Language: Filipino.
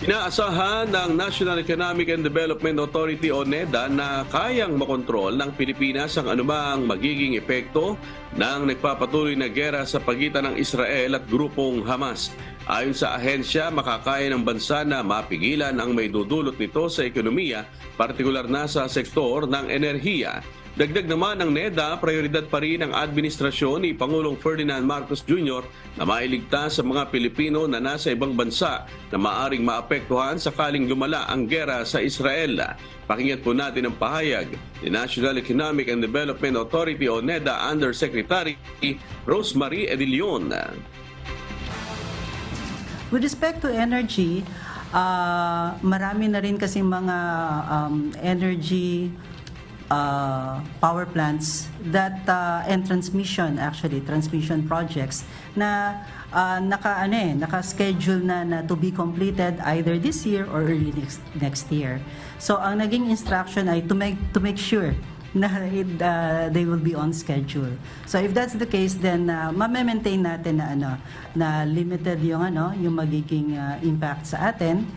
Inaasahan ng National Economic and Development Authority o NEDA na kayang makontrol ng Pilipinas ang anumang magiging epekto ng nagpapatuloy na gera sa pagitan ng Israel at grupong Hamas. Ayon sa ahensya, makakaya ng bansa na mapigilan ang may dudulot nito sa ekonomiya, partikular na sa sektor ng enerhiya. Dagdag naman ng NEDA, prioridad pa rin ang administrasyon ni Pangulong Ferdinand Marcos Jr. na mailigtas sa mga Pilipino na nasa ibang bansa na maaring maapektuhan sakaling lumala ang gera sa Israel. Pakinggan po natin ang pahayag ni National Economic and Development Authority o NEDA Undersecretary Rosemary Edilion. With respect to energy, marami na rin kasi mga energy power plants that and transmission projects na naka-schedule na to be completed either this year or early next year. So ang naging instruction ay to make sure na they will be on schedule. So if that's the case, then ma-maintain natin na limited yung magiging impact sa atin